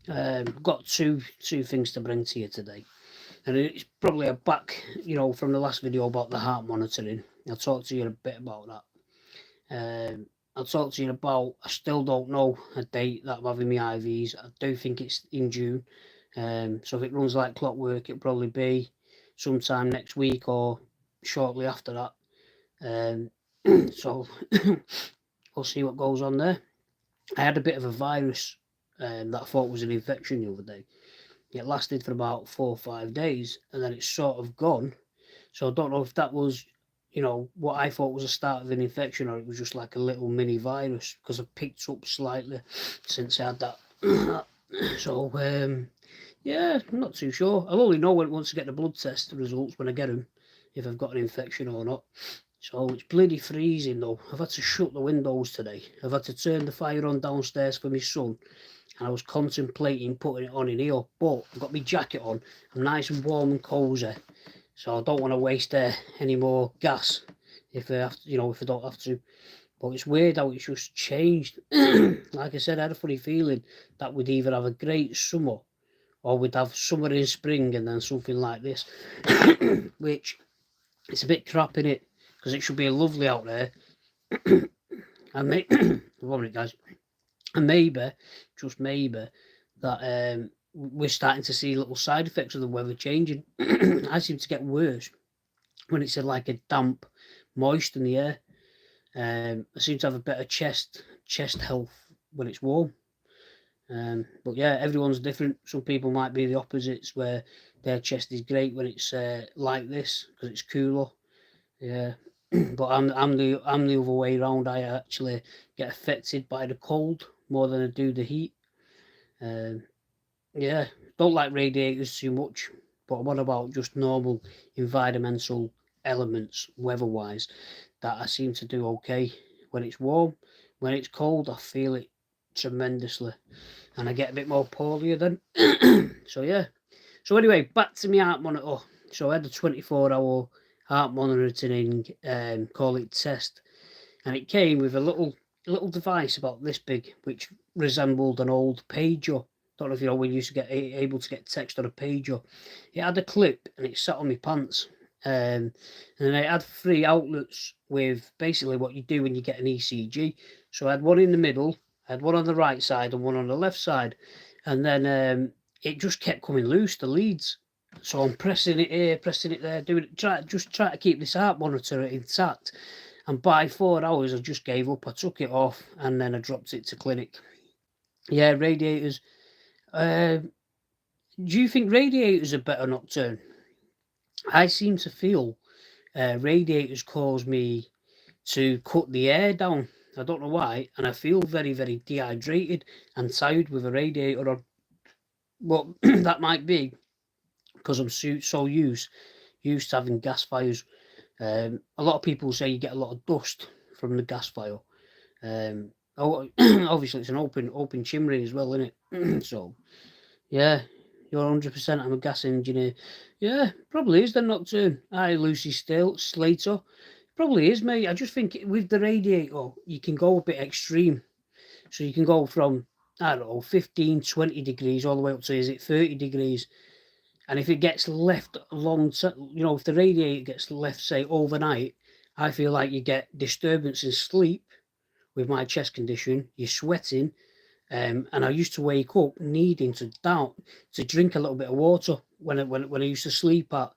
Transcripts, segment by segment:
Got two things to bring to you today, and it's probably a back, from the last video about the heart monitoring. I'll talk to you a bit about that. I'll talk to you about. I still don't know a date that I'm having my IVs. I do think it's in June. So if it runs like clockwork, it'll probably be sometime next week or shortly after that. So we'll see what goes on there. I had a bit of a virus that I thought was an infection the other day. It lasted for about 4 or 5 days, and then it's sort of gone. So I don't know if that was, what I thought was a start of an infection, or it was just like a little mini virus, because I've picked up slightly since I had that. So yeah, I'm not too sure. I'll only know when once I get the blood test results when I get them, if I've got an infection or not. So it's bloody freezing though. I've had to shut the windows today. I've had to turn the fire on downstairs for my son, and I was contemplating putting it on in here, but I've got my jacket on. I'm nice and warm and cosy, so I don't want to waste any more gas if I have to, if I don't have to. But it's weird how it's just changed. Like I said, I had a funny feeling that we'd either have a great summer or we'd have summer in spring and then something like this, which it's a bit crap in it, because it should be lovely out there. And guys, and maybe, just maybe, that we're starting to see little side effects of the weather changing. I seem to get worse when it's like a damp, moist in the air. I seem to have a better chest health when it's warm. But yeah, everyone's different. Some people might be the opposites, where their chest is great when it's like this because it's cooler. Yeah, but I'm the other way around. I actually get affected by the cold more than I do the heat. Um, yeah, don't like radiators too much. But what about just normal environmental elements, weather-wise, that I seem to do okay when it's warm. When it's cold, I feel it tremendously, and I get a bit more poorly then. So yeah. So anyway, back to my heart monitor. So I had a 24-hour heart monitoring, call it test, and it came with a little device about this big, which resembled an old pager. Don't know if you know when you used to get able to get text on a pager. It had a clip and it sat on my pants. And then it had 3 outlets with basically what you do when you get an ECG. So I had one in the middle, I had one on the right side and one on the left side. And then it just kept coming loose, the leads. So I'm pressing it here, pressing it there, try to keep this heart monitor intact. And by 4 hours, I just gave up. I took it off and then I dropped it to clinic. Yeah, radiators. Uh, do you think radiators are better nocturne? I seem to feel radiators cause me to cut the air down. I don't know why, and I feel very, very dehydrated and tired with a radiator on. But that might be because I'm so used to having gas fires. A lot of people say you get a lot of dust from the gas fire. Obviously it's an open chimney as well, isn't it? So yeah, you're 100%. I'm a gas engineer. Yeah, probably is the nocturne. Hi, Lucy Slater. Probably is, mate. I just think with the radiator, you can go a bit extreme. So you can go from, I don't know, 15, 20 degrees all the way up to, is it 30 degrees? And if it gets left if the radiator gets left, say, overnight, I feel like you get disturbance in sleep with my chest condition. You're sweating. And I used to wake up needing to drink a little bit of water when I used to sleep at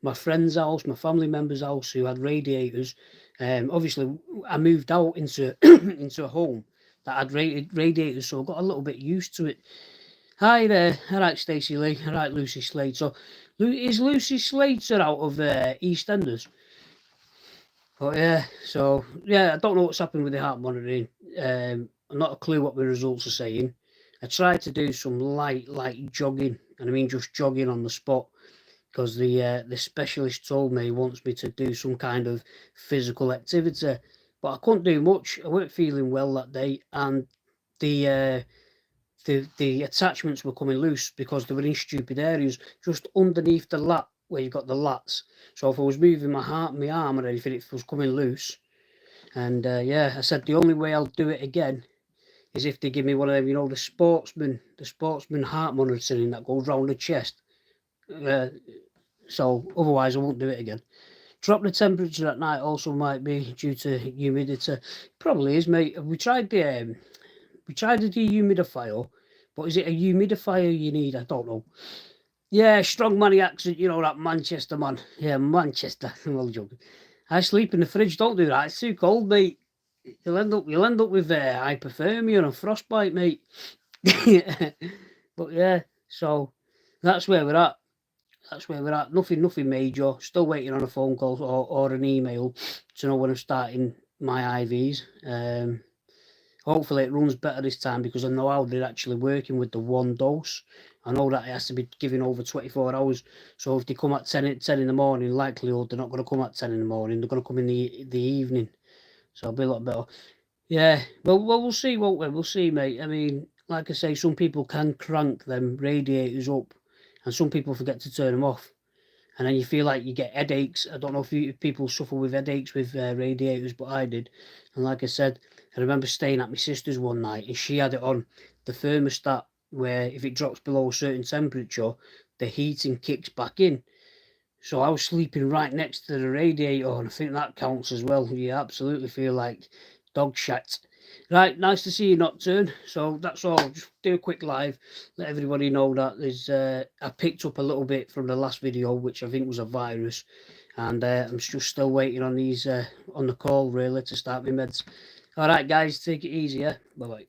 my friend's house, my family member's house who had radiators. Obviously, I moved out into into a home that had radiators, so I got a little bit used to it. Hi there, all right, Stacey Lee, all right, Lucy Slater. Is Lucy Slater out of EastEnders? But yeah, so yeah, I don't know what's happened with the heart monitoring. Not a clue what the results are saying. I tried to do some light jogging, and I mean just jogging on the spot, because the specialist told me he wants me to do some kind of physical activity, but I couldn't do much. I weren't feeling well that day, and the uh, the attachments were coming loose because they were in stupid areas, just underneath the lat where you've got the lats. So if I was moving my arm or anything, it was coming loose. And yeah, I said the only way I'll do it again is if they give me one of them, you know, the sportsman heart monitoring that goes round the chest. So otherwise I won't do it again. Drop the temperature at night also might be due to humidity. Probably is, mate. We tried the dehumidifier, but is it a humidifier you need? I don't know. Yeah, strong money accent, you know, that Manchester man. Yeah, Manchester. I'm all joking. I sleep in the fridge. Don't do that. It's too cold, mate. You'll end up with hypothermia and frostbite, mate. But yeah, so that's where we're at. Nothing major. Still waiting on a phone call or an email to know when I'm starting my IVs. Hopefully it runs better this time because I know how they're actually working with the one dose. I know that it has to be given over 24 hours. So if they come at 10 in the morning, likelihood they're not going to come at 10 in the morning. They're going to come in the evening. So it'll be a lot better. Yeah, well, we'll see, won't we? We'll see, mate. I mean, like I say, some people can crank them radiators up and some people forget to turn them off. And then you feel like you get headaches. I don't know if people suffer with headaches with radiators, but I did. And like I said, I remember staying at my sister's one night and she had it on the thermostat where if it drops below a certain temperature, the heating kicks back in. So I was sleeping right next to the radiator, and I think that counts as well. You absolutely feel like dog shit. Right, nice to see you, Nocturne. So that's all. Just do a quick live, let everybody know that there's. I picked up a little bit from the last video, which I think was a virus, and I'm just still waiting on these on the call really to start my meds. All right, guys, take it easy. Yeah, bye bye.